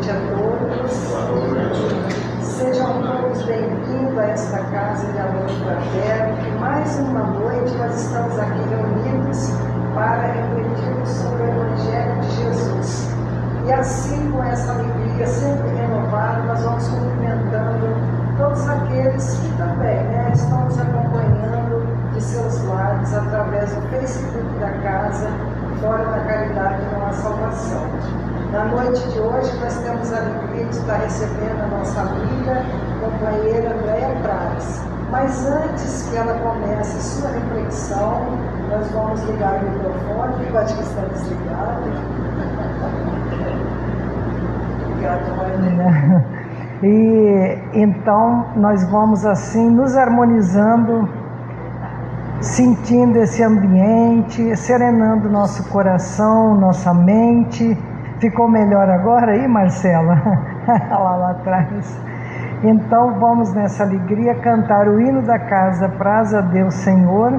noite a todos. Sejam todos bem-vindos a esta casa de amor fraterno, que mais uma noite nós estamos aqui reunidos para refletirmos sobre o Evangelho de Jesus. E assim, com essa alegria sempre renovada, nós vamos cumprimentando todos aqueles que também estão nos acompanhando de seus lares através do Facebook da casa, Fora da Caridade Não Há Salvação. Na noite de hoje nós temos a alegria de estar recebendo a nossa amiga, companheira Andréia Prates. Mas antes que ela comece sua reflexão, nós vamos ligar o microfone, que eu acho que está desligado. Obrigada, Maria. E então nós vamos assim nos harmonizando, sentindo esse ambiente, serenando nosso coração, nossa mente. Ficou melhor agora aí, Marcela? lá atrás. Então vamos nessa alegria cantar o hino da casa Praza a Deus Senhor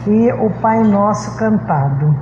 e o Pai Nosso cantado.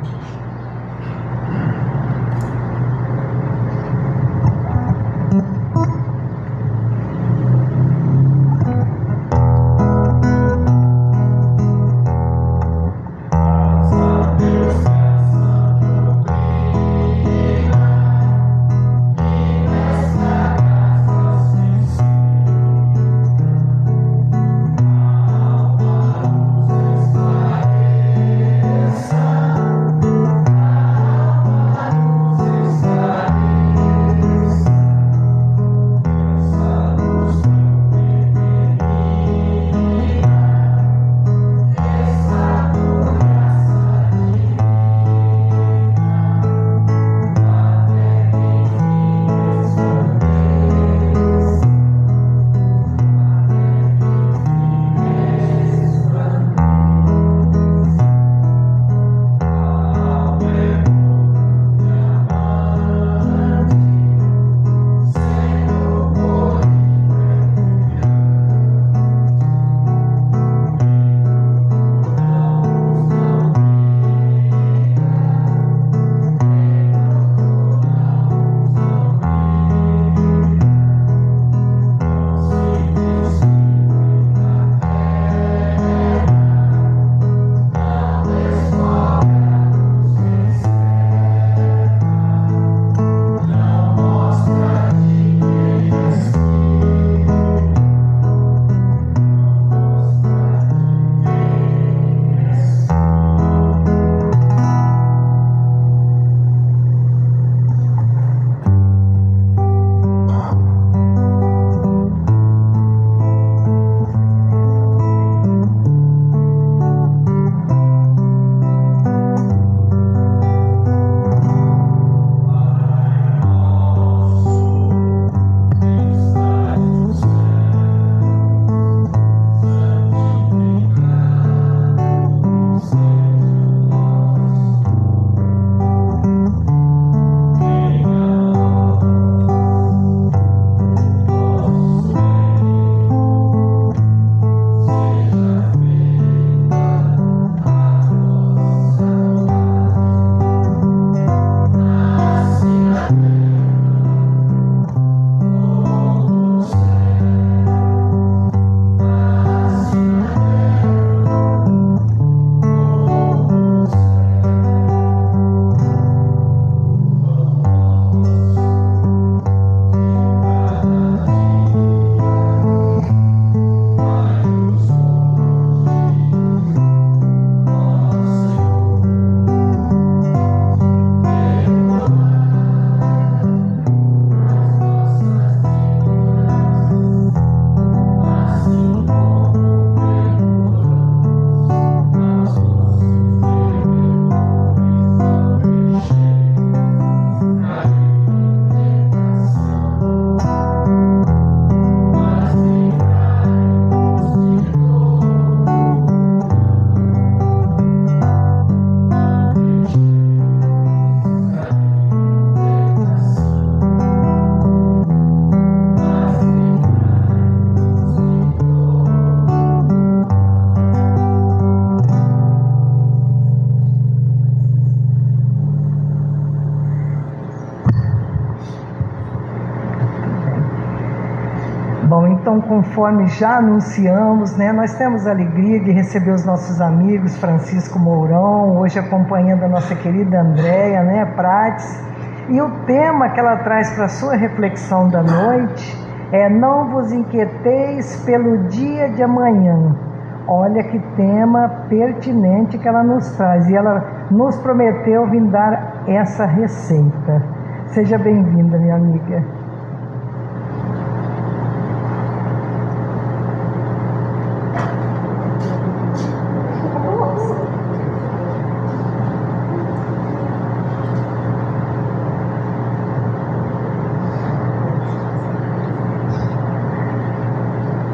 Então, conforme já anunciamos, né, nós temos a alegria de receber os nossos amigos Francisco Mourão, hoje acompanhando a nossa querida Andréia, né, Prates. E o tema que ela traz para a sua reflexão da noite é: não vos inquieteis pelo dia de amanhã. Olha que tema pertinente que ela nos traz, e ela nos prometeu vir dar essa receita. Seja bem-vinda, minha amiga.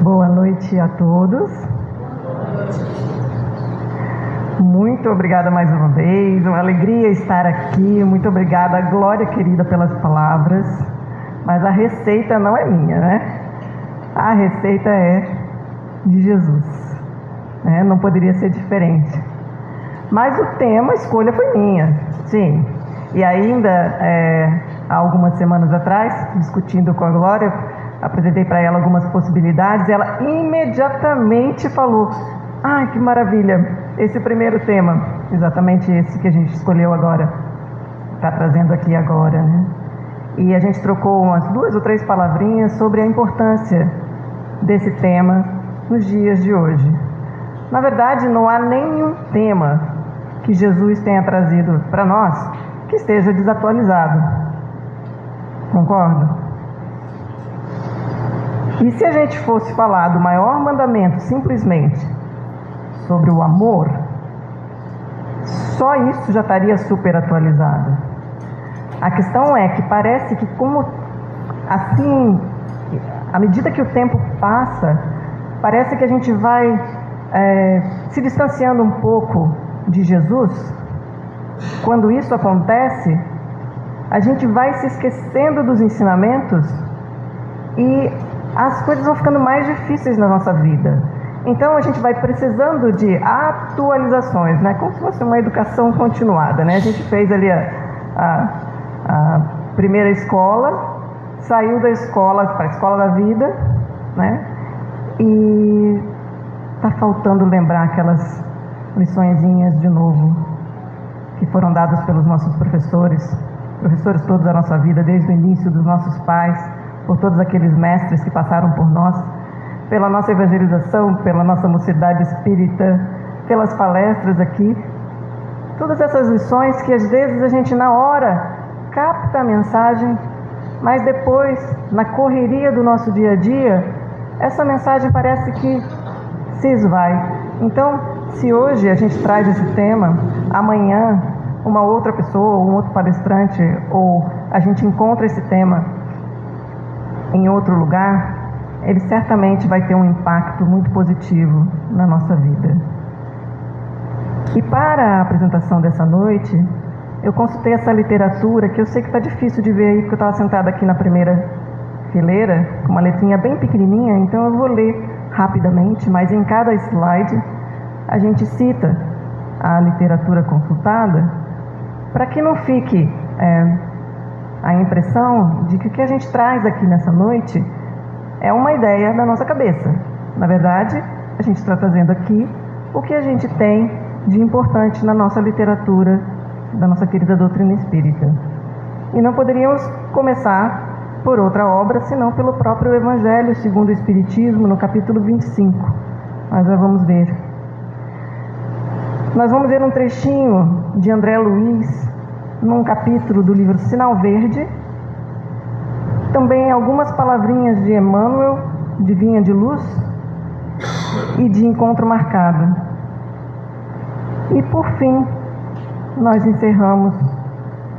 Boa noite a todos. Muito obrigada mais uma vez, uma alegria estar aqui. Muito obrigada, Glória querida, pelas palavras. Mas a receita não é minha, né? A receita é de Jesus, né? Não poderia ser diferente. Mas o tema, a escolha foi minha, sim. E ainda, há algumas semanas atrás, discutindo com a Glória, apresentei para ela algumas possibilidades. Ela imediatamente falou: ai, que maravilha, esse primeiro tema, exatamente esse que a gente escolheu agora, está trazendo aqui agora, né? E a gente trocou umas 2 ou 3 palavrinhas sobre a importância desse tema nos dias de hoje. Na verdade, não há nenhum tema que Jesus tenha trazido para nós que esteja desatualizado. Concorda? E se a gente fosse falar do maior mandamento simplesmente sobre o amor, só isso já estaria super atualizado. A questão é que parece que, como assim, à medida que o tempo passa, parece que a gente vai se distanciando um pouco de Jesus. Quando isso acontece, a gente vai se esquecendo dos ensinamentos e as coisas vão ficando mais difíceis na nossa vida. Então a gente vai precisando de atualizações, né? Como se fosse uma educação continuada, né? A gente fez ali a primeira escola, saiu da escola para a escola da vida, né? E está faltando lembrar aquelas liçõezinhas de novo que foram dadas pelos nossos professores todos da nossa vida, desde o início, dos nossos pais, por todos aqueles mestres que passaram por nós, pela nossa evangelização, pela nossa mocidade espírita, pelas palestras aqui. Todas essas lições que às vezes a gente na hora capta a mensagem, mas depois, na correria do nosso dia a dia, essa mensagem parece que se esvai. Então, se hoje a gente traz esse tema, amanhã uma outra pessoa, ou um outro palestrante, ou a gente encontra esse tema em outro lugar, ele certamente vai ter um impacto muito positivo na nossa vida. E para a apresentação dessa noite, eu consultei essa literatura, que eu sei que está difícil de ver aí, porque eu estava sentada aqui na primeira fileira, com uma letrinha bem pequenininha, então eu vou ler rapidamente, mas em cada slide a gente cita a literatura consultada, para que não fique a impressão de que o que a gente traz aqui nessa noite é uma ideia da nossa cabeça. Na verdade, a gente está trazendo aqui o que a gente tem de importante na nossa literatura, da nossa querida doutrina espírita. E não poderíamos começar por outra obra, senão pelo próprio Evangelho segundo o Espiritismo, no capítulo 25. Mas já vamos ver. Nós vamos ver um trechinho de André Luiz, num capítulo do livro Sinal Verde. Também algumas palavrinhas de Emmanuel, de Vinha de Luz, e de Encontro Marcado. E por fim, nós encerramos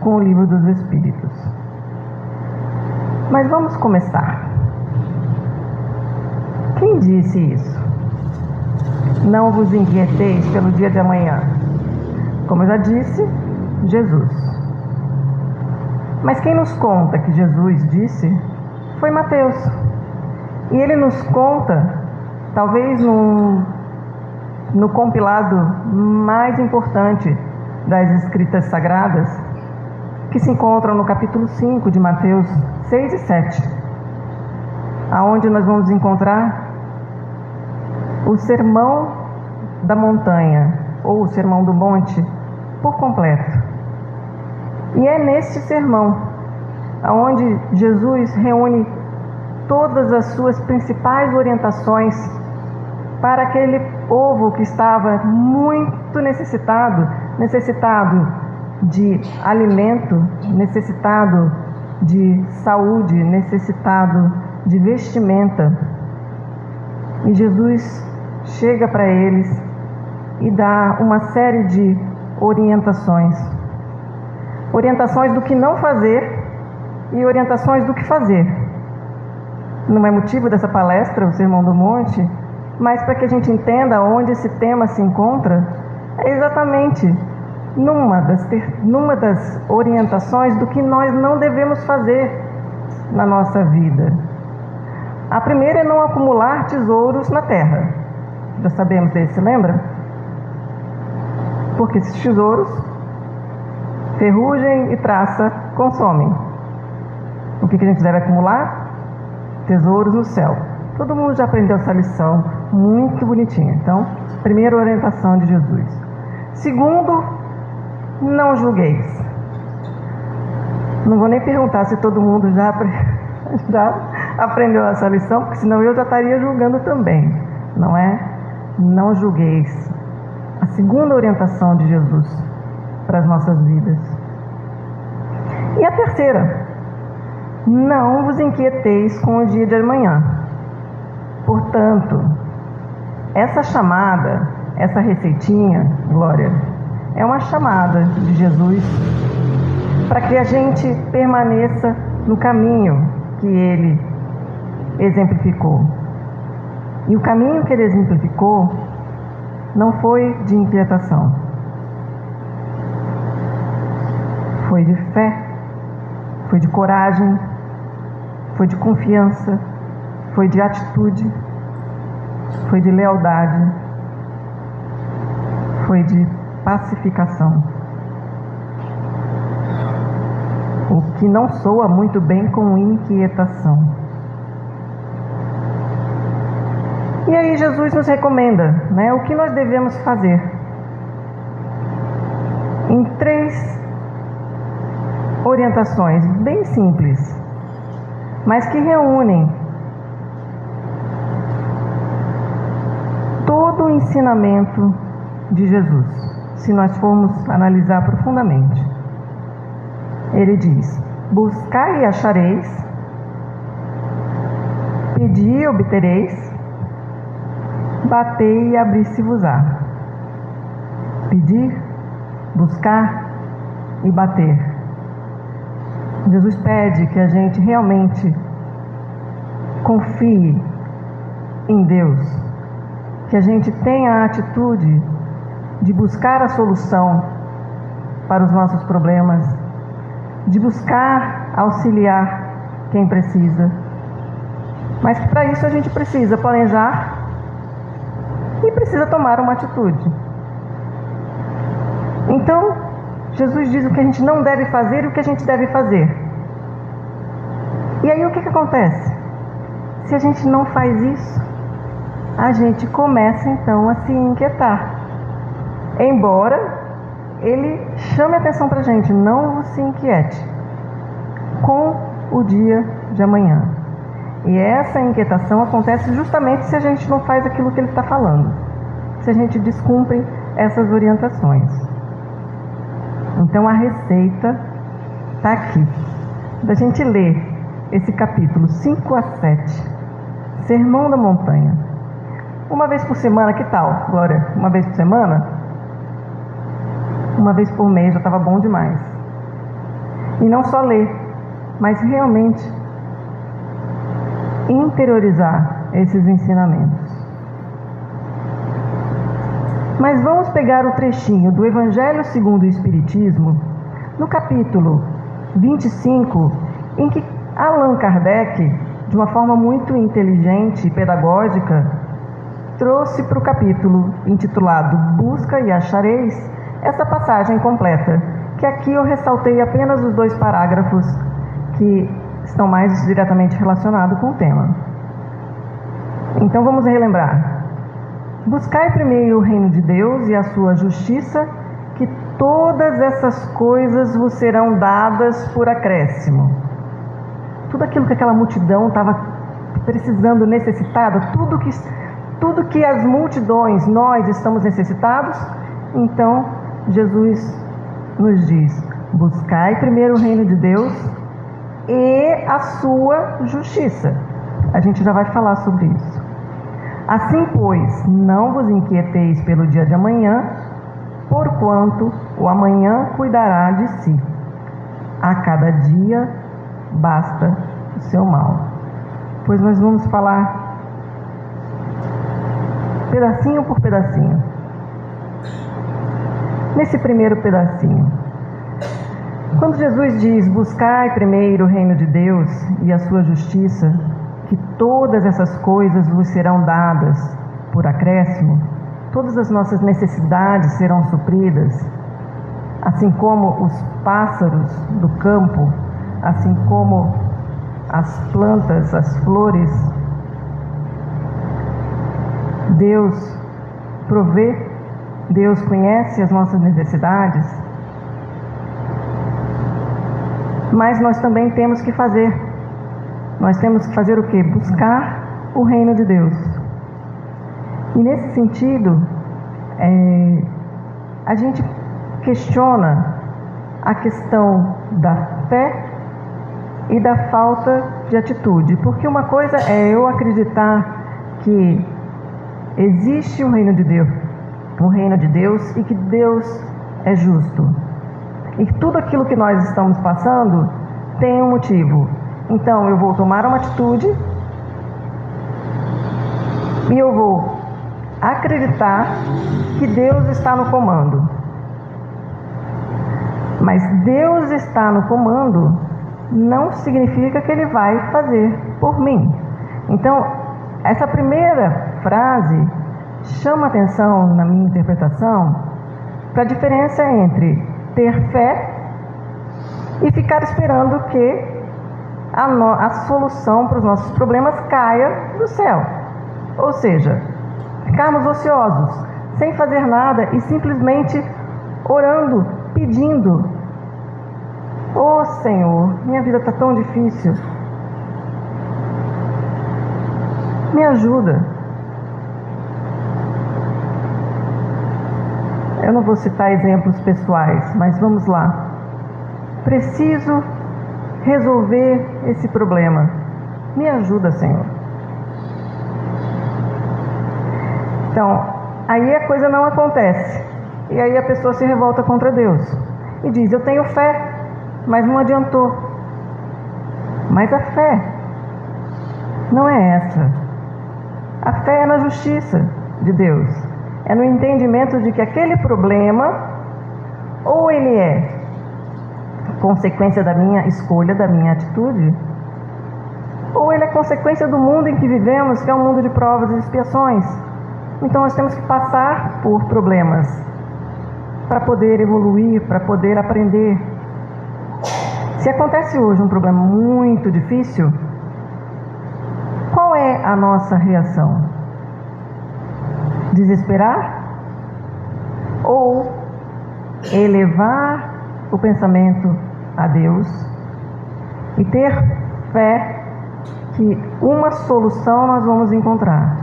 com o Livro dos Espíritos. Mas vamos começar. Quem disse isso? Não vos inquieteis pelo dia de amanhã. Como eu já disse, Jesus. Mas quem nos conta que Jesus disse foi Mateus. E ele nos conta, talvez no compilado mais importante das Escritas Sagradas, que se encontram no capítulo 5 de Mateus 6 e 7. aonde nós vamos encontrar o Sermão da Montanha, ou o Sermão do Monte, por completo. E é neste sermão aonde Jesus reúne todas as suas principais orientações para aquele povo que estava muito necessitado de alimento, necessitado de saúde, necessitado de vestimenta. E Jesus chega para eles e dá uma série de orientações. Orientações do que não fazer e orientações do que fazer. Não é motivo dessa palestra, o Sermão do Monte, mas para que a gente entenda onde esse tema se encontra, é exatamente numa das orientações do que nós não devemos fazer na nossa vida. A primeira é não acumular tesouros na terra. Já sabemos desse, lembra? Porque esses tesouros, ferrugem e traça consomem. O que a gente deve acumular? Tesouros no céu. Todo mundo já aprendeu essa lição, muito bonitinha. Então, primeira orientação de Jesus. Segundo, não julgueis. Não vou nem perguntar se todo mundo já aprendeu essa lição, porque senão eu já estaria julgando também, não é? Não julgueis. A segunda orientação de Jesus para as nossas vidas. E a terceira, não vos inquieteis com o dia de amanhã. Portanto, essa chamada, essa receitinha, Glória, é uma chamada de Jesus para que a gente permaneça no caminho que Ele exemplificou. E o caminho que Ele exemplificou não foi de inquietação. Foi de fé, foi de coragem, foi de confiança, foi de atitude, foi de lealdade, foi de pacificação. O que não soa muito bem com inquietação. E aí Jesus nos recomenda, né, o que nós devemos fazer. Em 3 orientações bem simples, mas que reúnem todo o ensinamento de Jesus, se nós formos analisar profundamente. Ele diz: buscai e achareis, pedi e obtereis, batei e abrir-se-vos-á. Pedir, buscar e bater. Jesus pede que a gente realmente confie em Deus, que a gente tenha a atitude de buscar a solução para os nossos problemas, de buscar auxiliar quem precisa. Mas que para isso a gente precisa planejar e precisa tomar uma atitude. Então, Jesus diz o que a gente não deve fazer e o que a gente deve fazer. E aí o que acontece? Se a gente não faz isso, a gente começa então a se inquietar. Embora Ele chame a atenção para a gente, não se inquiete com o dia de amanhã. E essa inquietação acontece justamente se a gente não faz aquilo que Ele está falando, se a gente descumpre essas orientações. Então a receita está aqui, da gente ler esse capítulo 5 a 7, Sermão da Montanha. Uma vez por semana, que tal, Glória? Uma vez por semana? Uma vez por mês já estava bom demais. E não só ler, mas realmente interiorizar esses ensinamentos. Mas vamos pegar o trechinho do Evangelho segundo o Espiritismo, no capítulo 25, em que Allan Kardec, de uma forma muito inteligente e pedagógica, trouxe para o capítulo intitulado Busca e Achareis essa passagem completa, que aqui eu ressaltei apenas os 2 parágrafos que estão mais diretamente relacionados com o tema. Então vamos relembrar. Buscai primeiro o reino de Deus e a sua justiça, que todas essas coisas vos serão dadas por acréscimo. Tudo aquilo que aquela multidão estava precisando, necessitada, tudo que as multidões, nós estamos necessitados, então Jesus nos diz: buscai primeiro o reino de Deus e a sua justiça. A gente já vai falar sobre isso. Assim, pois, não vos inquieteis pelo dia de amanhã, porquanto o amanhã cuidará de si. A cada dia basta o seu mal. Pois nós vamos falar pedacinho por pedacinho. Nesse primeiro pedacinho, quando Jesus diz: buscai primeiro o reino de Deus e a sua justiça, que todas essas coisas vos serão dadas por acréscimo, todas as nossas necessidades serão supridas, assim como os pássaros do campo, assim como as plantas, as flores. Deus provê, Deus conhece as nossas necessidades, mas nós também temos que fazer. Nós temos que fazer o quê? Buscar o reino de Deus. E nesse sentido, a gente questiona a questão da fé e da falta de atitude. Porque uma coisa é eu acreditar que existe um reino de Deus e que Deus é justo. E que tudo aquilo que nós estamos passando tem um motivo. Então eu vou tomar uma atitude e eu vou acreditar que Deus está no comando. Mas Deus está no comando não significa que Ele vai fazer por mim. Então, essa primeira frase chama atenção na minha interpretação para a diferença entre ter fé e ficar esperando que a solução para os nossos problemas caia do céu. Ou seja, ficarmos ociosos, sem fazer nada e simplesmente orando, pedindo: "Ô Senhor, minha vida está tão difícil, me ajuda." Eu não vou citar exemplos pessoais, mas vamos lá. Preciso resolver esse problema. Me ajuda, Senhor. Então, aí a coisa não acontece. E aí a pessoa se revolta contra Deus e diz: eu tenho fé, mas não adiantou. Mas a fé não é essa. A fé é na justiça de Deus. É no entendimento de que aquele problema, ou ele é consequência da minha escolha, da minha atitude, ou ele é consequência do mundo em que vivemos, que é um mundo de provas e expiações. Então nós temos que passar por problemas para poder evoluir, para poder aprender. Se acontece hoje um problema muito difícil, qual é a nossa reação? Desesperar? Ou elevar o pensamento a Deus e ter fé que uma solução nós vamos encontrar?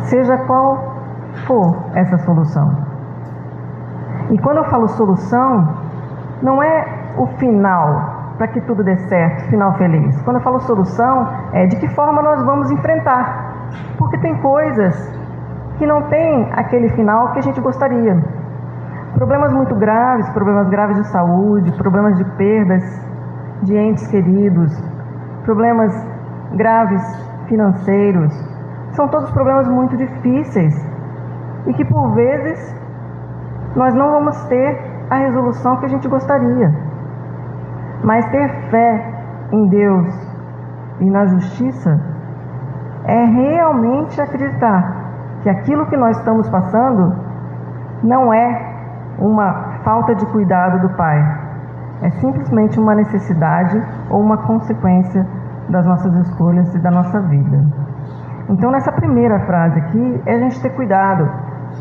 Seja qual for essa solução. E quando eu falo solução, não é o final, para que tudo dê certo, final feliz. Quando eu falo solução, é de que forma nós vamos enfrentar. Porque tem coisas que não tem aquele final que a gente gostaria. Problemas muito graves, problemas graves de saúde, problemas de perdas de entes queridos, problemas graves financeiros, são todos problemas muito difíceis e que por vezes nós não vamos ter a resolução que a gente gostaria. Mas ter fé em Deus e na justiça é realmente acreditar que aquilo que nós estamos passando não é uma falta de cuidado do Pai. É simplesmente uma necessidade ou uma consequência das nossas escolhas e da nossa vida. Então, nessa primeira frase aqui, é a gente ter cuidado,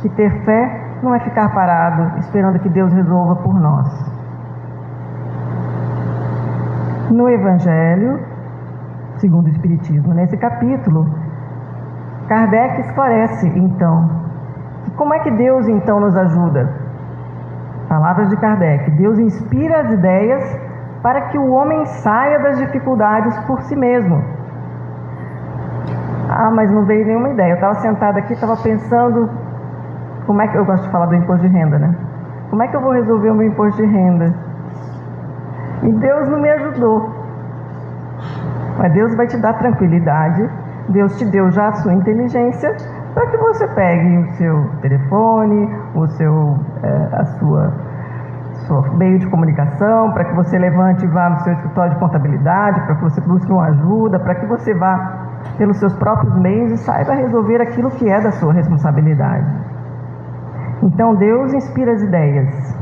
que ter fé não é ficar parado esperando que Deus resolva por nós. No Evangelho, segundo o Espiritismo, nesse capítulo, Kardec esclarece, então, que como é que Deus, então, nos ajuda? Palavras de Kardec: Deus inspira as ideias para que o homem saia das dificuldades por si mesmo. Ah, mas não veio nenhuma ideia. Eu estava sentada aqui, estava pensando, como é que eu gosto de falar do imposto de renda, né? Como é que eu vou resolver o meu imposto de renda? E Deus não me ajudou. Mas Deus vai te dar tranquilidade. Deus te deu já a sua inteligência para que você pegue o seu telefone, a sua meio de comunicação, para que você levante e vá no seu escritório de contabilidade, para que você busque uma ajuda, para que você vá pelos seus próprios meios e saiba resolver aquilo que é da sua responsabilidade. Então Deus inspira as ideias.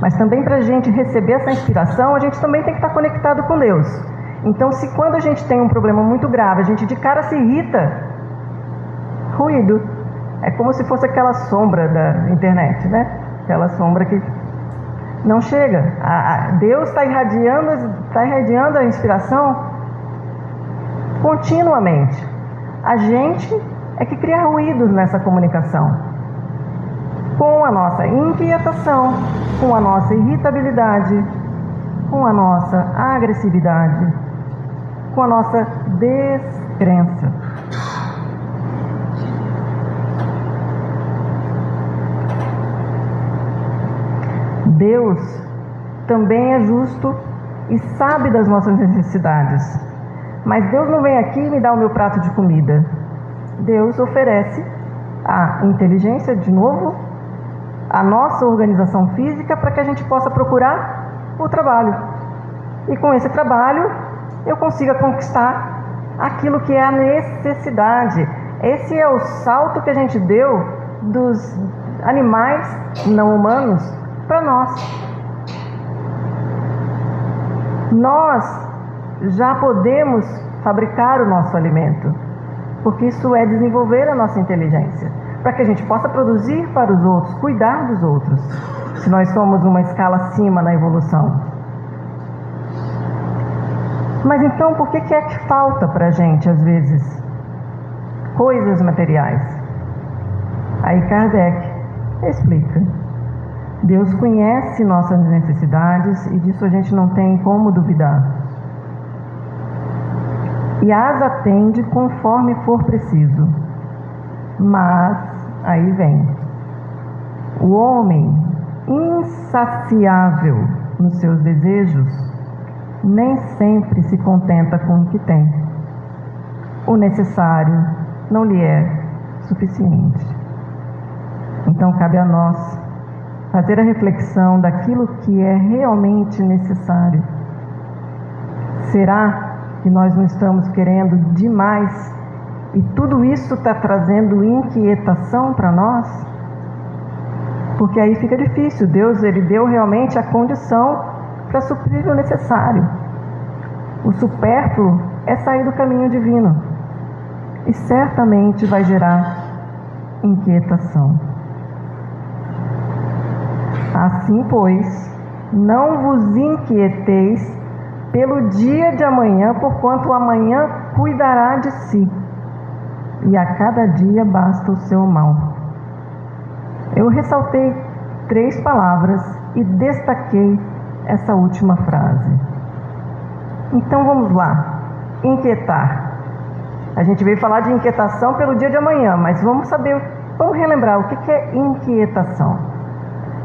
Mas também para a gente receber essa inspiração, a gente também tem que estar conectado com Deus. Então, se quando a gente tem um problema muito grave, a gente de cara se irrita, ruído. É como se fosse aquela sombra da internet, né? Aquela sombra que não chega. Deus está irradiando a inspiração continuamente. A gente é que cria ruídos nessa comunicação. Com a nossa inquietação, com a nossa irritabilidade, com a nossa agressividade, com a nossa descrença. Deus também é justo e sabe das nossas necessidades. Mas Deus não vem aqui e me dá o meu prato de comida. Deus oferece a inteligência, de novo, a nossa organização física para que a gente possa procurar o trabalho. E com esse trabalho eu consiga conquistar aquilo que é a necessidade. Esse é o salto que a gente deu dos animais não humanos para nós. Nós já podemos fabricar o nosso alimento, porque isso é desenvolver a nossa inteligência, para que a gente possa produzir para os outros, cuidar dos outros, se nós somos uma escala acima na evolução. Mas então, por que é que falta para a gente, às vezes, coisas materiais? Aí Kardec explica. Deus conhece nossas necessidades e disso a gente não tem como duvidar. E as atende conforme for preciso. Mas, aí vem, o homem insaciável nos seus desejos nem sempre se contenta com o que tem. O necessário não lhe é suficiente. Então cabe a nós fazer a reflexão daquilo que é realmente necessário. Será que nós não estamos querendo demais e tudo isso está trazendo inquietação para nós? Porque aí fica difícil. Deus, Ele deu realmente a condição para suprir o necessário. O supérfluo é sair do caminho divino e certamente vai gerar inquietação. Assim, pois, não vos inquieteis pelo dia de amanhã, porquanto o amanhã cuidará de si, e a cada dia basta o seu mal. Eu ressaltei 3 palavras e destaquei essa última frase. Então vamos lá, inquietar. A gente veio falar de inquietação pelo dia de amanhã, mas vamos relembrar o que é inquietação.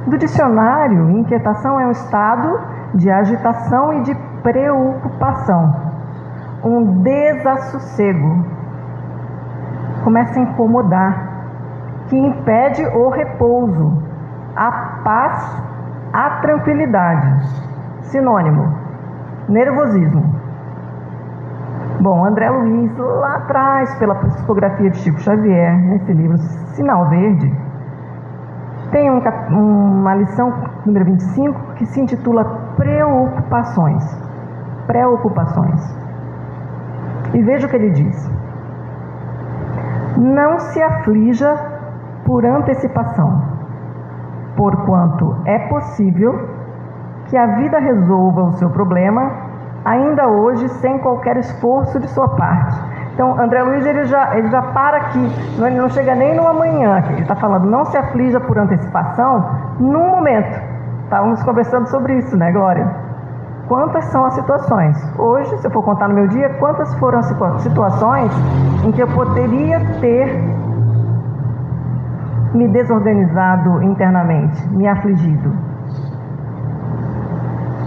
Do dicionário, inquietação é um estado de agitação e de preocupação, um desassossego. Começa a incomodar, que impede o repouso, a paz, a tranquilidade. Sinônimo, nervosismo. Bom, André Luiz, lá atrás, pela psicografia de Chico Xavier, nesse livro Sinal Verde, tem uma lição número 25 que se intitula Preocupações. Preocupações. E veja o que ele diz: não se aflija por antecipação, porquanto é possível que a vida resolva o seu problema ainda hoje sem qualquer esforço de sua parte. Então, André Luiz ele já para aqui, ele não chega nem no amanhã, ele está falando, não se aflija por antecipação num momento. Estávamos conversando sobre isso, né, Glória? Quantas são as situações? Hoje, se eu for contar no meu dia, quantas foram as situações em que eu poderia ter me desorganizado internamente, me afligido?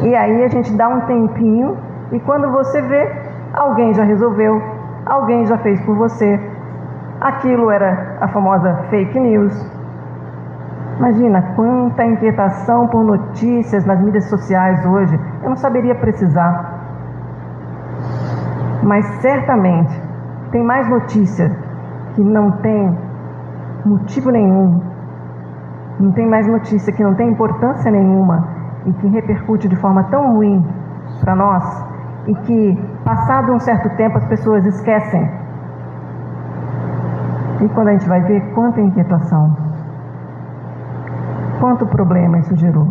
E aí a gente dá um tempinho e quando você vê, alguém já resolveu, alguém já fez por você. Aquilo era a famosa fake news. Imagina quanta inquietação por notícias nas mídias sociais hoje. Eu não saberia precisar. Mas certamente tem mais notícia que não tem motivo nenhum. Não tem mais notícia que não tem importância nenhuma e que repercute de forma tão ruim para nós e que, passado um certo tempo, as pessoas esquecem. E quando a gente vai ver, quanta inquietação, quanto problema isso gerou.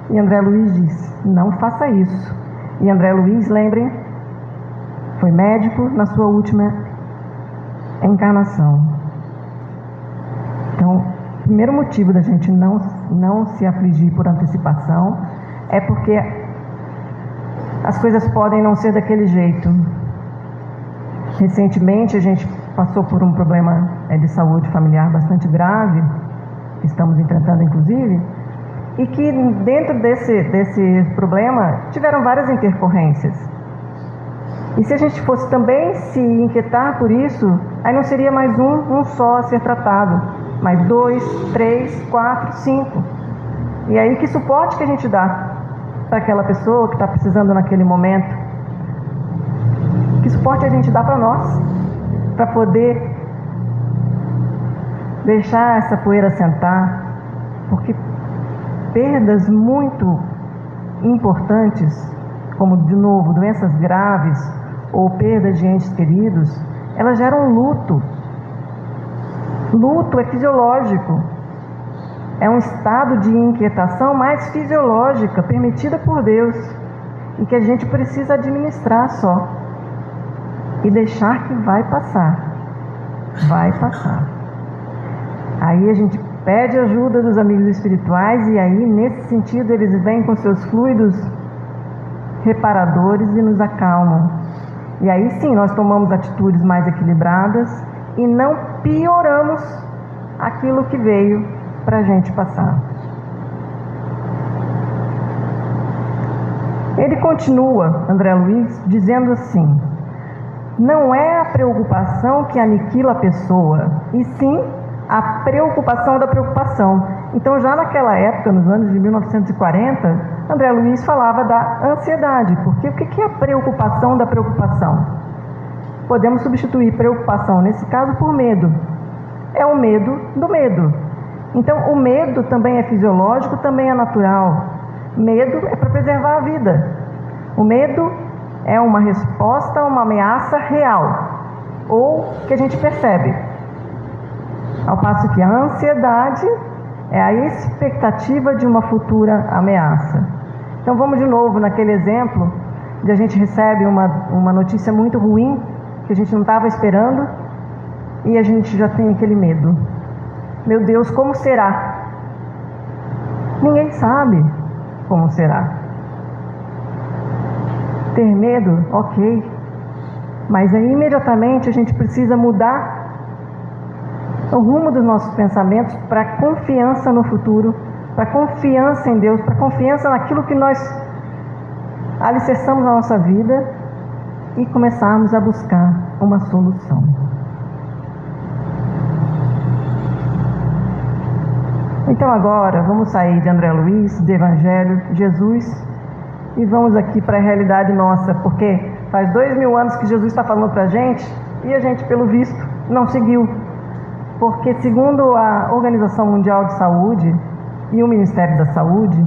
E André Luiz diz, não faça isso. E André Luiz, lembrem, foi médico na sua última encarnação. Então, o primeiro motivo da gente não se afligir por antecipação é porque as coisas podem não ser daquele jeito. Recentemente a gente passou por um problema de saúde familiar bastante grave, que estamos enfrentando inclusive, e que dentro desse problema tiveram várias intercorrências. E se a gente fosse também se inquietar por isso, aí não seria mais um só a ser tratado, mas 2, 3, 4, 5. E aí que suporte que a gente dá para aquela pessoa que está precisando naquele momento? Que suporte a gente dá para nós? Para poder deixar essa poeira sentar? Porque perdas muito importantes, como de novo doenças graves ou perdas de entes queridos, elas geram luto. Luto é fisiológico, é um estado de inquietação mais fisiológica, permitida por Deus, e que a gente precisa administrar só, e deixar que vai passar, vai passar. Aí a gente pede ajuda dos amigos espirituais, e aí nesse sentido eles vêm com seus fluidos reparadores e nos acalmam. E aí sim nós tomamos atitudes mais equilibradas, e não pioramos aquilo que veio para a gente passar. Ele continua, André Luiz, dizendo assim: não é a preocupação que aniquila a pessoa, e sim a preocupação da preocupação. Então já naquela época, nos anos de 1940, André Luiz falava da ansiedade. Porque o que é a preocupação da preocupação? Podemos substituir preocupação, nesse caso, por medo. É o medo do medo. Então, o medo também é fisiológico, também é natural. Medo é para preservar a vida. O medo é uma resposta a uma ameaça real, ou que a gente percebe. Ao passo que a ansiedade é a expectativa de uma futura ameaça. Então, vamos de novo naquele exemplo de a gente recebe uma notícia muito ruim, que a gente não estava esperando, e a gente já tem aquele medo. Meu Deus, como será? Ninguém sabe como será. Ter medo, ok, mas aí imediatamente a gente precisa mudar o rumo dos nossos pensamentos para confiança no futuro, para confiança em Deus, para confiança naquilo que nós alicerçamos na nossa vida, e começarmos a buscar uma solução. Então agora vamos sair de André Luiz, do Evangelho, de Jesus, e vamos aqui para a realidade nossa, porque faz 2000 anos que Jesus está falando para a gente, e a gente, pelo visto, não seguiu. Porque segundo a Organização Mundial de Saúde e o Ministério da Saúde,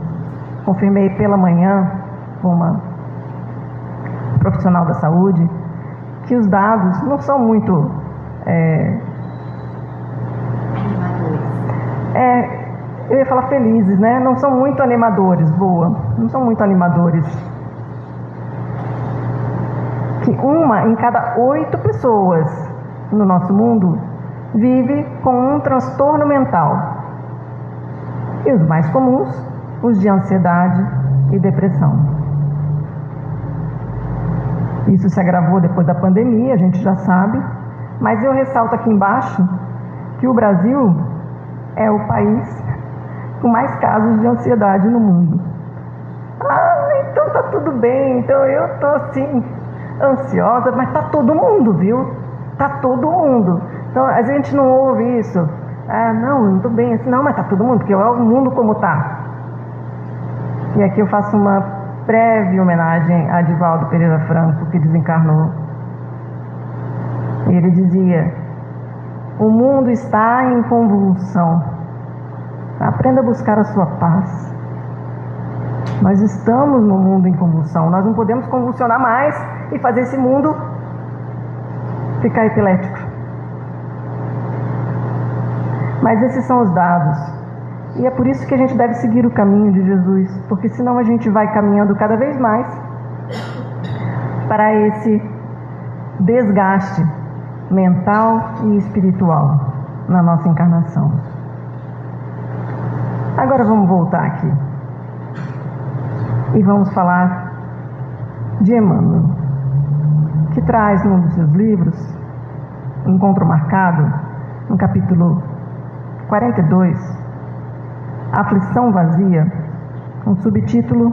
confirmei pela manhã com uma profissional da saúde, que os dados não são muito eu ia falar felizes, né? Não são muito animadores, não são muito animadores. Que 1 em cada 8 pessoas no nosso mundo vive com um transtorno mental. E os mais comuns, os de ansiedade e depressão. Isso se agravou depois da pandemia, a gente já sabe, mas eu ressalto aqui embaixo que o Brasil é o país com mais casos de ansiedade no mundo. Então tá tudo bem, então eu tô assim, ansiosa, mas tá todo mundo, viu? Tá todo mundo. Então a gente não ouve isso. Não tô bem assim, não, mas tá todo mundo, porque é o mundo como tá. E aqui eu faço uma breve homenagem a Divaldo Pereira Franco, que desencarnou. E ele dizia: o mundo está em convulsão. Aprenda a buscar a sua paz. Nós estamos no mundo em convulsão. Nós não podemos convulsionar mais e fazer esse mundo ficar epilético. Mas esses são os dados. E é por isso que a gente deve seguir o caminho de Jesus, porque senão a gente vai caminhando cada vez mais para esse desgaste mental e espiritual na nossa encarnação. Agora vamos voltar aqui e vamos falar de Emmanuel, que traz num dos seus livros, Encontro Marcado, no capítulo 42, Aflição Vazia, um subtítulo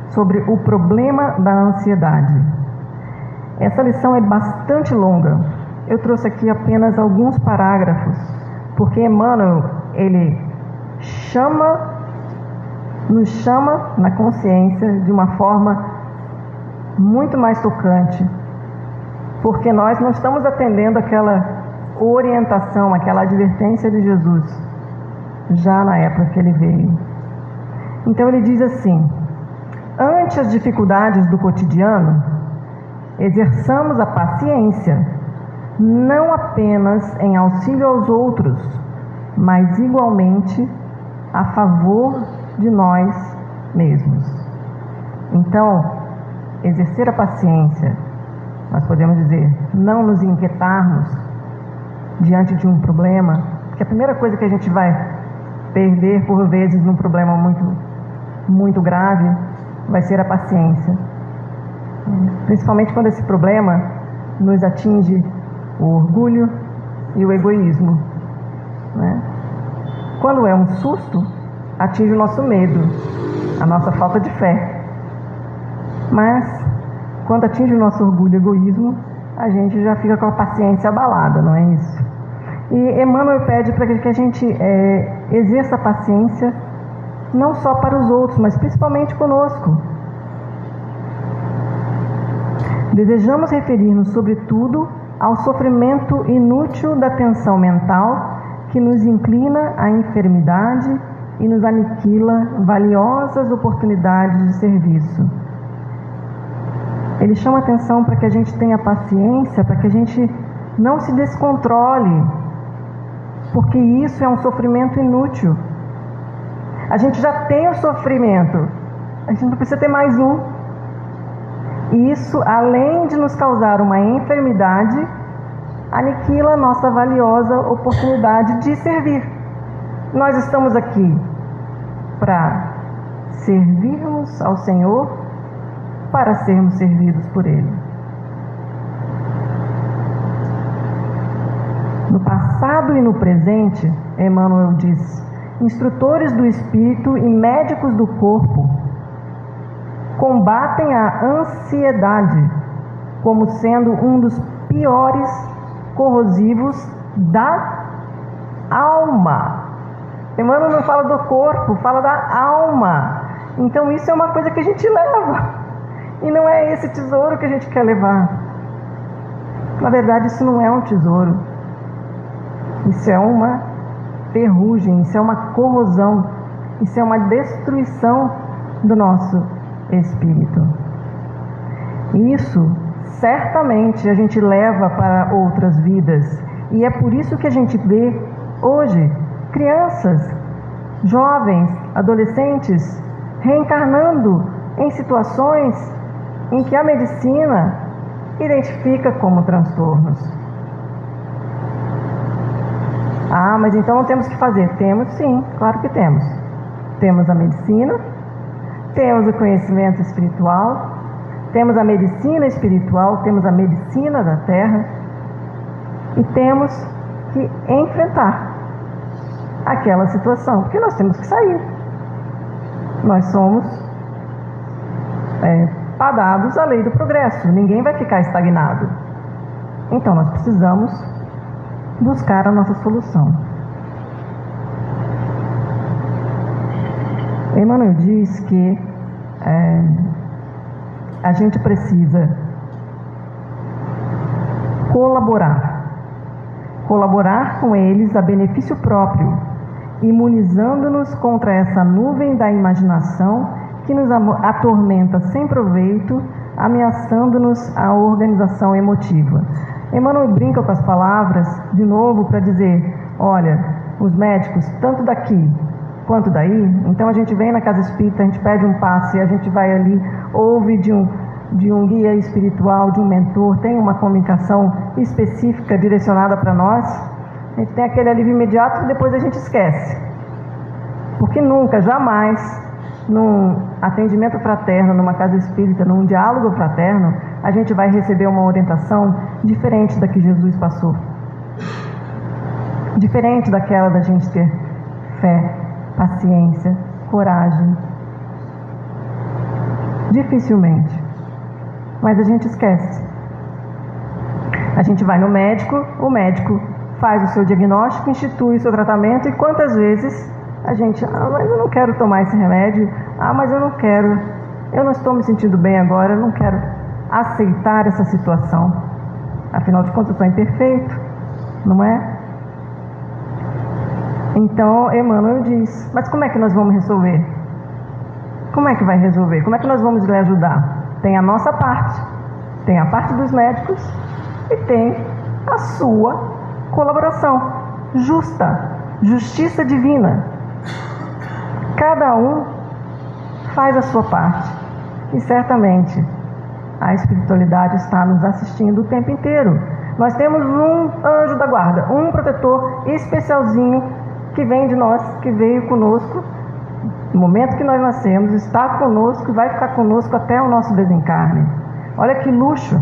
sobre o problema da ansiedade. Essa lição é bastante longa. Eu trouxe aqui apenas alguns parágrafos, porque Emmanuel, ele nos chama na consciência de uma forma muito mais tocante, porque nós não estamos atendendo aquela orientação, aquela advertência de Jesus, já na época que ele veio. Então ele diz assim: ante as dificuldades do cotidiano, exerçamos a paciência, não apenas em auxílio aos outros, mas igualmente a favor de nós mesmos. Então, exercer a paciência, nós podemos dizer, não nos inquietarmos diante de um problema, porque a primeira coisa que a gente vai perder por vezes num problema muito grave vai ser a paciência. Principalmente quando esse problema nos atinge o orgulho e o egoísmo, né? Quando é um susto, atinge o nosso medo, a nossa falta de fé. Mas quando atinge o nosso orgulho e egoísmo, a gente já fica com a paciência abalada, não é isso? E Emmanuel pede para que a gente exerça a paciência não só para os outros, mas principalmente conosco. Desejamos referir-nos, sobretudo, ao sofrimento inútil da tensão mental que nos inclina à enfermidade e nos aniquila valiosas oportunidades de serviço. Ele chama atenção para que a gente tenha paciência, para que a gente não se descontrole, porque isso é um sofrimento inútil. A gente já tem o sofrimento, a gente não precisa ter mais um. E isso, além de nos causar uma enfermidade, aniquila a nossa valiosa oportunidade de servir. Nós estamos aqui para servirmos ao Senhor, para sermos servidos por Ele. No passado e no presente, Emmanuel diz, instrutores do espírito e médicos do corpo combatem a ansiedade como sendo um dos piores corrosivos da alma. Emmanuel não fala do corpo, fala da alma. Então isso é uma coisa que a gente leva. E não é esse tesouro que a gente quer levar. Na verdade, isso não é um tesouro. Isso é uma ferrugem, isso é uma corrosão, isso é uma destruição do nosso espírito. Isso certamente a gente leva para outras vidas. E é por isso que a gente vê hoje crianças, jovens, adolescentes reencarnando em situações em que a medicina identifica como transtornos. Ah, mas então não temos que fazer. Temos sim, claro que temos. Temos a medicina, temos o conhecimento espiritual, temos a medicina espiritual, temos a medicina da terra e temos que enfrentar aquela situação, porque nós temos que sair. Nós somos fadados à lei do progresso, ninguém vai ficar estagnado. Então nós precisamos buscar a nossa solução. Emmanuel diz que a gente precisa colaborar com eles a benefício próprio, imunizando-nos contra essa nuvem da imaginação que nos atormenta sem proveito, ameaçando-nos a organização emotiva. Emmanuel brinca com as palavras, de novo, para dizer, olha, os médicos, tanto daqui quanto daí, então a gente vem na casa espírita, a gente pede um passe, a gente vai ali, ouve de um guia espiritual, de um mentor, tem uma comunicação específica direcionada para nós, a gente tem aquele alívio imediato que depois a gente esquece. Porque nunca, jamais, num atendimento fraterno, numa casa espírita, num diálogo fraterno, a gente vai receber uma orientação diferente da que Jesus passou. Diferente daquela da gente ter fé, paciência, coragem. Dificilmente. Mas a gente esquece. A gente vai no médico, o médico faz o seu diagnóstico, institui o seu tratamento e quantas vezes a gente, mas eu não quero tomar esse remédio, mas eu não quero, eu não estou me sentindo bem agora, eu não quero aceitar essa situação. Afinal de contas, eu sou imperfeito, não é? Então, Emmanuel diz, mas como é que nós vamos resolver? Como é que vai resolver? Como é que nós vamos lhe ajudar? Tem a nossa parte, tem a parte dos médicos e tem a sua colaboração justa, justiça divina. Cada um faz a sua parte e certamente a espiritualidade está nos assistindo o tempo inteiro. Nós temos um anjo da guarda, um protetor especialzinho que vem de nós, que veio conosco no momento que nós nascemos, está conosco e vai ficar conosco até o nosso desencarne. Olha que luxo!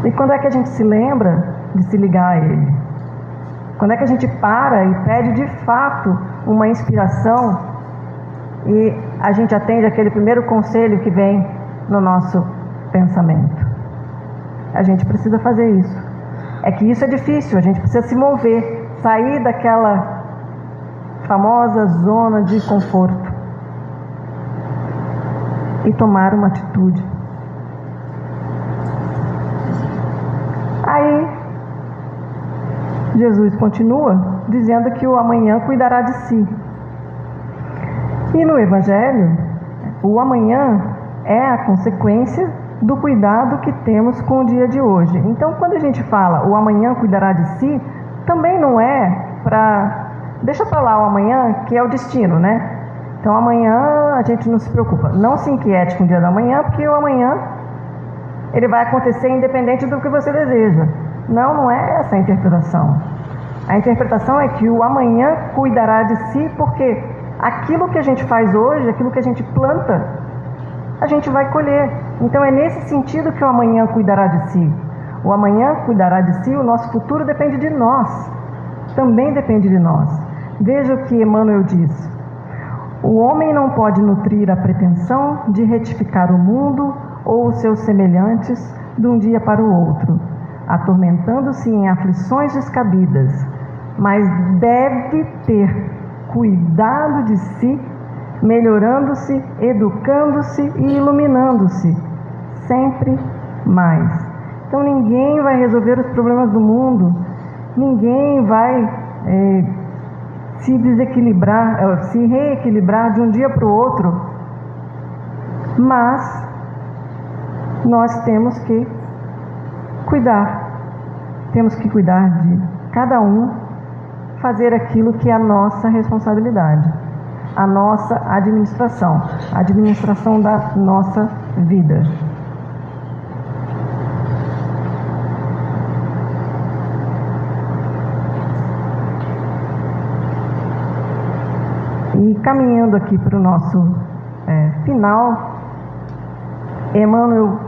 E quando é que a gente se lembra de se ligar a ele? Quando é que a gente para e pede de fato uma inspiração e a gente atende aquele primeiro conselho que vem no nosso pensamento? A gente precisa fazer isso. É que isso é difícil, a gente precisa se mover, sair daquela famosa zona de conforto e tomar uma atitude. Aí Jesus continua dizendo que o amanhã cuidará de si. E no Evangelho, o amanhã é a consequência do cuidado que temos com o dia de hoje. Então, quando a gente fala o amanhã cuidará de si, também não é para... Deixa para lá o amanhã, que é o destino, né? Então, amanhã a gente não se preocupa. Não se inquiete com o dia da manhã, porque o amanhã ele vai acontecer independente do que você deseja. Não é essa a interpretação. A interpretação é que o amanhã cuidará de si, porque aquilo que a gente faz hoje, aquilo que a gente planta, a gente vai colher. Então é nesse sentido que o amanhã cuidará de si. O amanhã cuidará de si, o nosso futuro depende de nós. Também depende de nós. Veja o que Emmanuel diz. O homem não pode nutrir a pretensão de retificar o mundo ou os seus semelhantes de um dia para o outro, atormentando-se em aflições descabidas, mas deve ter cuidado de si, melhorando-se, educando-se e iluminando-se sempre mais. Então ninguém vai resolver os problemas do mundo, ninguém vai se desequilibrar, se reequilibrar de um dia para o outro, mas nós temos que cuidar. Temos que cuidar de cada um, fazer aquilo que é a nossa responsabilidade, a nossa administração, a administração da nossa vida. E caminhando aqui para o nosso final, Emmanuel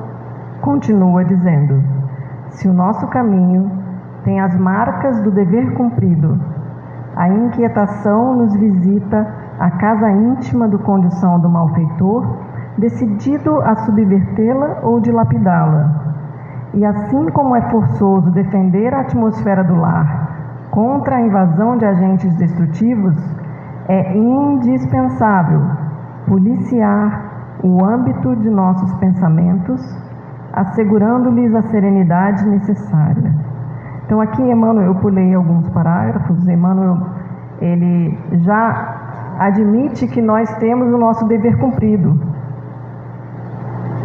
continua dizendo: se o nosso caminho tem as marcas do dever cumprido, a inquietação nos visita a casa íntima do condição do malfeitor, decidido a subvertê-la ou dilapidá-la. E assim como é forçoso defender a atmosfera do lar contra a invasão de agentes destrutivos, é indispensável policiar o âmbito de nossos pensamentos, assegurando-lhes a serenidade necessária. Então aqui Emmanuel, eu pulei alguns parágrafos. Emmanuel, ele já admite que nós temos o nosso dever cumprido.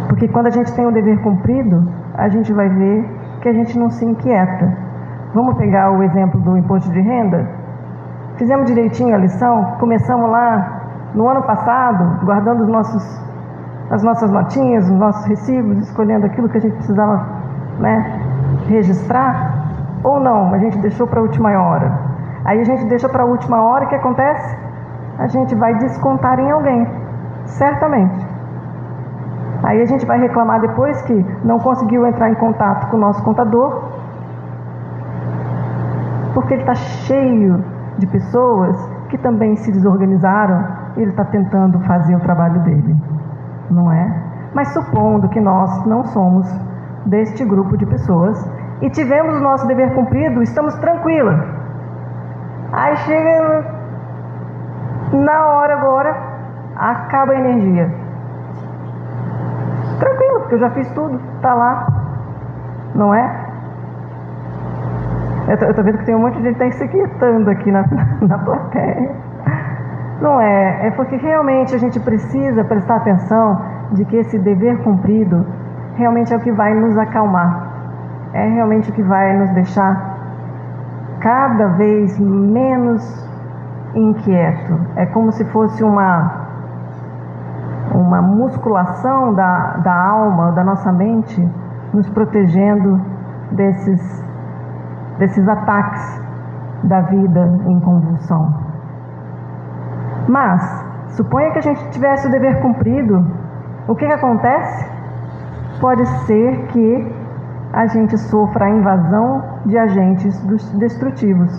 Porque quando a gente tem o dever cumprido, a gente vai ver que a gente não se inquieta. Vamos pegar o exemplo do imposto de renda? Fizemos direitinho a lição, começamos lá no ano passado, guardando as nossas notinhas, os nossos recibos, escolhendo aquilo que a gente precisava, registrar, ou não, a gente deixou para a última hora. Aí a gente deixa para a última hora, o que acontece? A gente vai descontar em alguém, certamente. Aí a gente vai reclamar depois que não conseguiu entrar em contato com o nosso contador, porque ele está cheio de pessoas que também se desorganizaram e ele está tentando fazer o trabalho dele, não é? Mas supondo que nós não somos deste grupo de pessoas e tivemos o nosso dever cumprido, estamos tranquilos. Aí chega na hora agora, acaba a energia. Tranquilo, porque eu já fiz tudo, está lá, não é? Eu estou vendo que tem um monte de gente que está se inquietando aqui na plateia. Não é? É porque realmente a gente precisa prestar atenção de que esse dever cumprido realmente é o que vai nos acalmar. É realmente o que vai nos deixar cada vez menos inquieto. É como se fosse uma musculação da alma, da nossa mente, nos protegendo desses ataques da vida em convulsão. Mas, suponha que a gente tivesse o dever cumprido, o que acontece? Pode ser que a gente sofra a invasão de agentes destrutivos.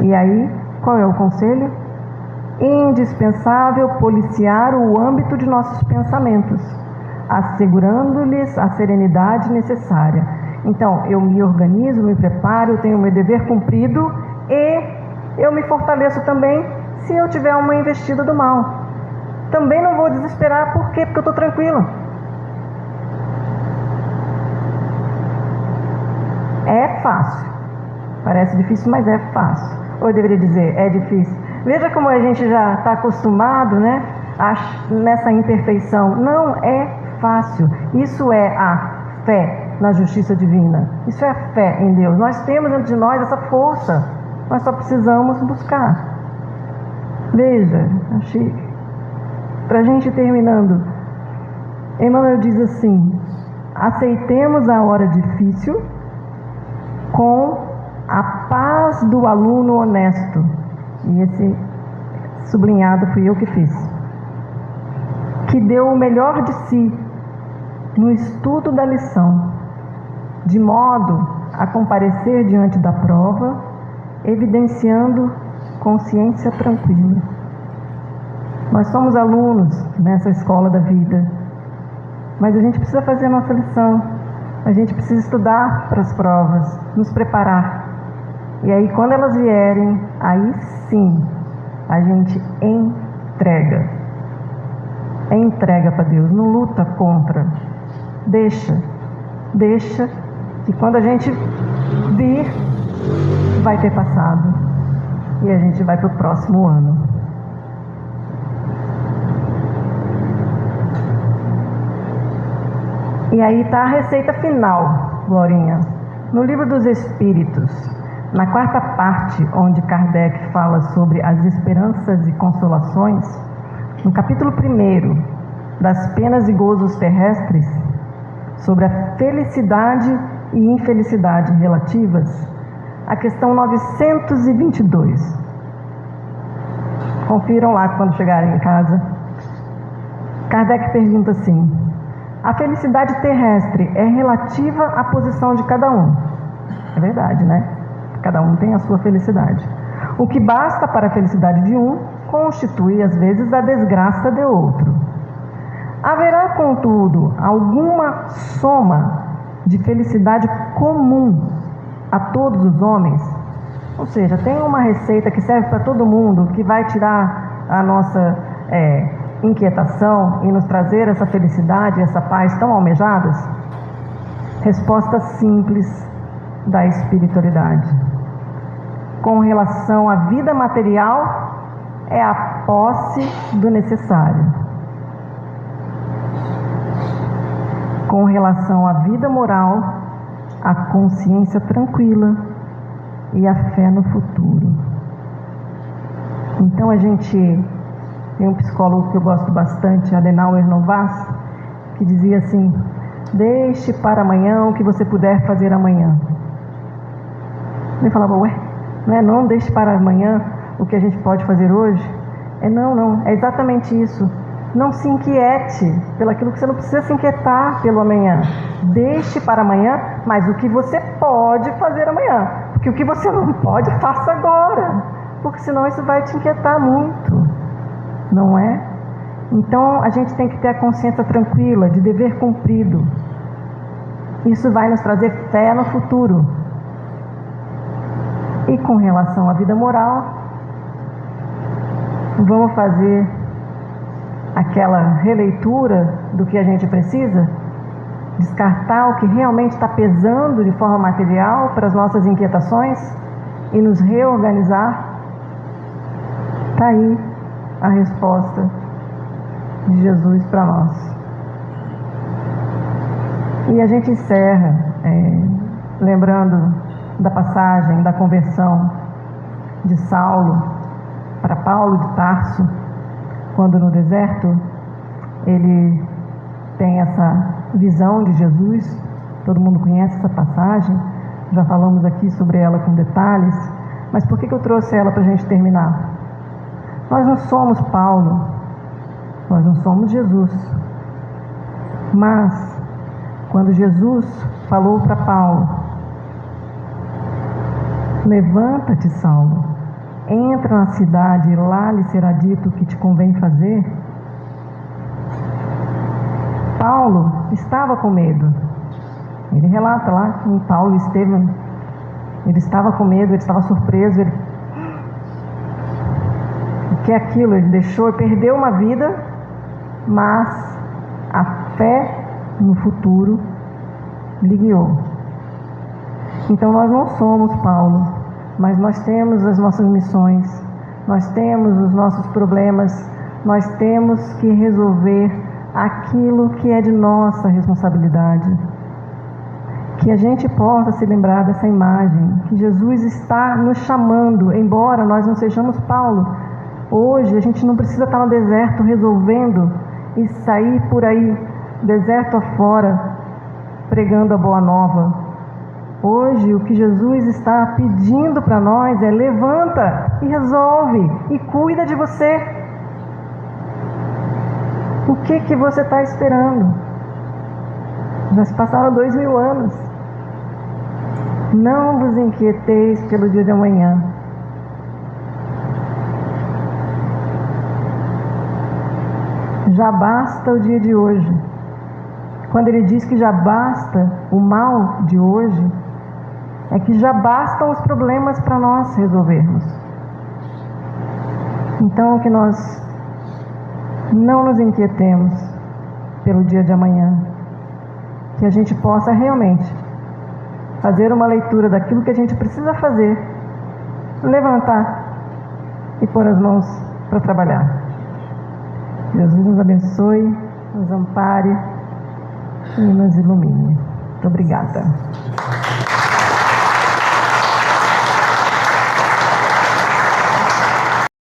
E aí, qual é o conselho? Indispensável policiar o âmbito de nossos pensamentos, assegurando-lhes a serenidade necessária. Então, eu me organizo, me preparo, eu tenho o meu dever cumprido e eu me fortaleço também se eu tiver uma investida do mal. Também não vou desesperar, por quê? Porque eu estou tranquilo. É fácil. Parece difícil, mas é fácil. Ou eu deveria dizer, é difícil. Veja como a gente já está acostumado, nessa imperfeição. Não é fácil. Isso é a fé na justiça divina. Isso é a fé em Deus. Nós temos dentro de nós essa força. Nós só precisamos buscar. Veja, para a gente terminando, Emmanuel diz assim: aceitemos a hora difícil com a paz do aluno honesto. E esse sublinhado fui eu que fiz. Que deu o melhor de si no estudo da lição, de modo a comparecer diante da prova, evidenciando consciência tranquila. Nós somos alunos nessa escola da vida, mas a gente precisa fazer a nossa lição, a gente precisa estudar para as provas, nos preparar. E aí, quando elas vierem, aí sim a gente entrega para Deus, não luta contra. Deixa que quando a gente vir, vai ter passado e a gente vai para o próximo ano. E aí está a receita final, Glorinha. No Livro dos Espíritos, na quarta parte, onde Kardec fala sobre as esperanças e consolações, no capítulo 1 das penas e gozos terrestres, sobre a felicidade e infelicidade relativas, a questão 922. Confiram lá quando chegarem em casa. Kardec pergunta assim: a felicidade terrestre é relativa à posição de cada um. É verdade, né? Cada um tem a sua felicidade. O que basta para a felicidade de um constitui, às vezes, a desgraça de outro. Haverá, contudo, alguma soma de felicidade comum a todos os homens? Ou seja, tem uma receita que serve para todo mundo, que vai tirar a nossa inquietação e nos trazer essa felicidade, essa paz tão almejadas? Resposta simples da espiritualidade. Com relação à vida material, é a posse do necessário. Com relação à vida moral, a consciência tranquila e a fé no futuro. Então a gente tem um psicólogo que eu gosto bastante, Adenauer Novas, que dizia assim: deixe para amanhã o que você puder fazer amanhã. Eu falava, não deixe para amanhã o que a gente pode fazer hoje. Não, é exatamente isso. Não se inquiete pelo aquilo que você não precisa se inquietar pelo amanhã. Deixe para amanhã, mas o que você pode fazer amanhã. Porque o que você não pode, faça agora. Porque senão isso vai te inquietar muito, não é? Então a gente tem que ter a consciência tranquila de dever cumprido. Isso vai nos trazer fé no futuro. E com relação à vida moral, vamos fazer aquela releitura do que a gente precisa, descartar o que realmente está pesando de forma material para as nossas inquietações e nos reorganizar. Está aí a resposta de Jesus para nós. E a gente encerra lembrando da passagem da conversão de Saulo para Paulo de Tarso, quando no deserto ele tem essa visão de Jesus. Todo mundo conhece essa passagem, já falamos aqui sobre ela com detalhes, mas por que eu trouxe ela para a gente terminar? Nós não somos Paulo, nós não somos Jesus, mas quando Jesus falou para Paulo: levanta-te, Saulo, entra na cidade e lá lhe será dito o que te convém fazer. Paulo estava com medo. Ele relata lá que Paulo esteve, ele estava com medo, ele estava surpreso. O que é aquilo? Ele deixou, perdeu uma vida, mas a fé no futuro lhe guiou. Então nós não somos Paulo, mas nós temos as nossas missões, nós temos os nossos problemas, nós temos que resolver aquilo que é de nossa responsabilidade. Que a gente possa se lembrar dessa imagem, que Jesus está nos chamando, embora nós não sejamos Paulo. Hoje a gente não precisa estar no deserto resolvendo e sair por aí, deserto afora, pregando a boa nova. Hoje o que Jesus está pedindo para nós é: levanta e resolve e cuida de você. O que você está esperando? Já se passaram 2000 anos. Não vos inquieteis pelo dia de amanhã. Já basta o dia de hoje. Quando ele diz que já basta o mal de hoje, é que já bastam os problemas para nós resolvermos. Então que nós não nos inquietemos pelo dia de amanhã, que a gente possa realmente fazer uma leitura daquilo que a gente precisa fazer, levantar e pôr as mãos para trabalhar. Jesus nos abençoe, nos ampare, e nos ilumine. Muito obrigada.